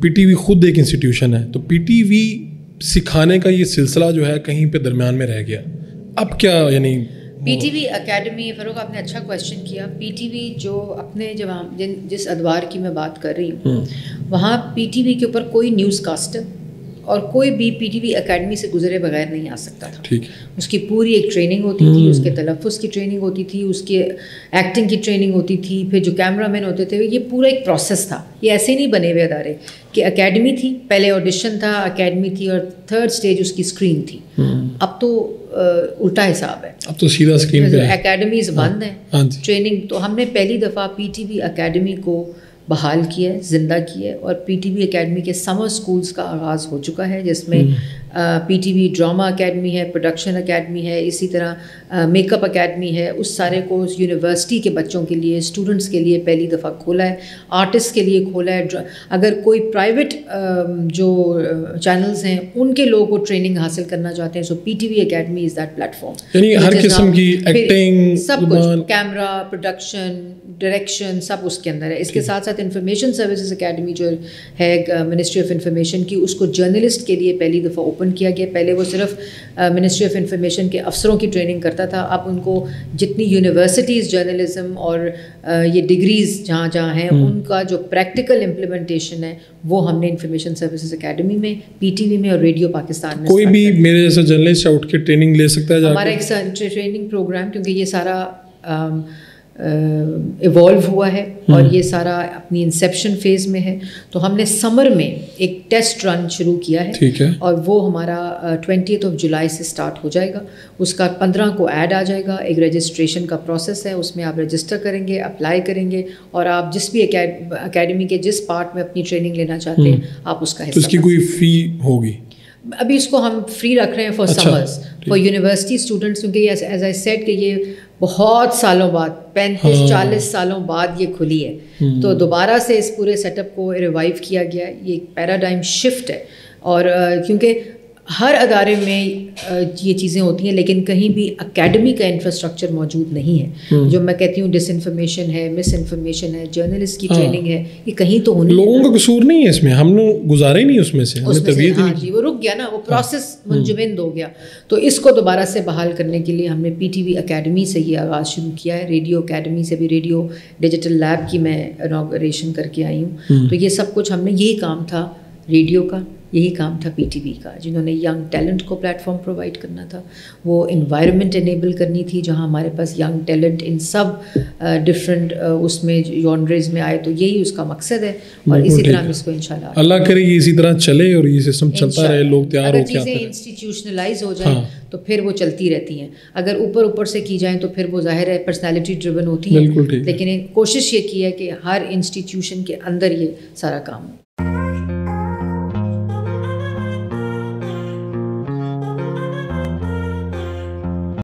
پی T وی خود ایک institution ہے, تو پی ٹی وی سکھانے کا یہ سلسلہ جو ہے کہیں پہ درمیان میں رہ گیا, اب کیا یعنی پی ٹی وی اکیڈمی, فاروق آپ نے اچھا کویشچن کیا. پی ٹی وی جو اپنے جس ادوار کی میں بات کر رہی ہوں وہاں پی ٹی وی کے اوپر کوئی نیوز کاسٹر اور کوئی بھی پی ٹی وی اکیڈمی سے گزرے بغیر نہیں آ سکتا تھا. ٹھیک, اس کی پوری ایک ٹریننگ ہوتی تھی, اس کے تلفظ کی ٹریننگ ہوتی تھی, اس کے ایکٹنگ کی ٹریننگ ہوتی تھی, پھر جو کیمرہ مین ہوتے تھے, یہ پورا ایک پروسیس تھا. یہ ایسے نہیں بنے ہوئے ادارے کہ اکیڈمی تھی, پہلے آڈیشن تھا, اکیڈمی تھی, اور تھرڈ اسٹیج اس کی اسکرین تھی. اب تو الٹا حساب ہے, اب تو سیدھا اسکرین پہ اکیڈمیز بند ہیں. ٹریننگ تو ہم نے پہلی دفعہ پی ٹی وی اکیڈمی کو بحال کیا ہے, زندہ کیا ہے, اور پی ٹی وی اکیڈمی کے سمر اسکولس کا آغاز ہو چکا ہے, جس میں پی ٹی وی ڈراما اکیڈمی ہے, پروڈکشن اکیڈمی ہے, اسی طرح میک اپ اکیڈمی ہے. اس سارے کو یونیورسٹی کے بچوں کے لیے, اسٹوڈنٹس کے لیے پہلی دفعہ کھولا ہے, آرٹسٹ کے لیے کھولا ہے. اگر کوئی پرائیویٹ جو چینلز ہیں ان کے لوگوں کو ٹریننگ حاصل کرنا چاہتے ہیں, so P T V academy is that platform. یعنی ہر قسم کی ایکٹنگ, سب کچھ, کیمرہ, پروڈکشن, ڈائریکشن, سب اس کے اندر ہے. اس کے ساتھ ساتھ انفارمیشن سروسز اکیڈمی جو ہے منسٹری آف انفارمیشن کی, اس کو جرنلسٹ کے لیے پہلی دفعہ اوپن کیا گیا. پہلے وہ صرف منسٹری آف انفارمیشن کے افسروں کی ٹریننگ کرتا تھا. اب ان کو جتنی یونیورسٹیز جرنلزم اور یہ ڈگریز جہاں جہاں ہیں ان کا جو پریکٹیکل امپلیمنٹیشن ہے وہ ہم نے انفارمیشن سروسز اکیڈمی میں, پی ٹی وی میں اور ریڈیو پاکستان میں. کوئی بھی میرے جیسا جرنلسٹ اٹھ کے ٹریننگ لے سکتا ہے؟ ہمارا ایک ٹریننگ پروگرام, کیونکہ یہ سارا ایوالو ہوا ہے اور یہ سارا اپنی انسیپشن فیز میں ہے, تو ہم نے سمر میں ایک ٹیسٹ رن شروع کیا ہے. ٹھیک ہے, اور وہ ہمارا 20 جولائی سے اسٹارٹ ہو جائے گا. اس کا 15 کو ایڈ آ جائے گا. ایک رجسٹریشن کا پروسیس ہے, اس میں آپ رجسٹر کریں گے, اپلائی کریں گے, اور آپ جس بھی اکیڈمی کے جس پارٹ میں اپنی ٹریننگ لینا چاہتے ہیں آپ اس کا حصہ. اس کی کوئی فی ہوگی؟ ابھی اس کو ہم فری رکھ رہے ہیں for summers, for university students, کیونکہ ایز آئی سیڈ کہ یہ بہت سالوں بعد, 35-40 سالوں بعد یہ کھلی ہے, تو دوبارہ سے اس پورے سیٹ اپ کو ریوائیو کیا گیا. یہ ایک پیراڈائم شفٹ ہے, اور کیونکہ ہر ادارے میں یہ چیزیں ہوتی ہیں لیکن کہیں بھی اکیڈمی کا انفراسٹرکچر موجود نہیں ہے. جو میں کہتی ہوں ڈس انفارمیشن ہے, مس انفارمیشن ہے, جرنلسٹ کی ٹریننگ ہے, یہ کہیں تو ہونی. لوگوں کا قصور نہیں ہے اس میں, ہم نے گزارا ہی نہیں اس میں سے, ہاں جی, وہ رک گیا نا, وہ پروسیس منجمد ہو گیا. تو اس کو دوبارہ سے بحال کرنے کے لیے ہم نے پی ٹی وی اکیڈمی سے یہ آغاز شروع کیا ہے. ریڈیو اکیڈمی سے بھی, ریڈیو ڈیجیٹل لیب کی میں انوگریشن کر کے آئی ہوں. تو یہ سب کچھ ہم نے, یہی کام تھا ریڈیو کا, یہی کام تھا پی ٹی وی کا, جنہوں نے ینگ ٹیلنٹ کو پلیٹ فارم پرووائڈ کرنا تھا, وہ انوائرمنٹ انیبل کرنی تھی جہاں ہمارے پاس ینگ ٹیلنٹ ان سب ڈفرینٹ اس میں جانرز میں آئے. تو یہی اس کا مقصد ہے, اور اسی طرح ہم اس کو انشاءاللہ اللہ کرے کہ اسی طرح چلے اور یہ سسٹم چلتا رہے, لوگ تیار ہو کے. اگر چیزیں انسٹیٹیوشنلائز ہو جائیں تو پھر وہ چلتی رہتی ہیں, اگر اوپر سے کی جائیں تو پھر وہ ظاہر ہے پرسنالٹی ڈریون ہوتی ہیں. لیکن کوشش یہ کی ہے کہ ہر انسٹیٹیوشن کے اندر یہ سارا کام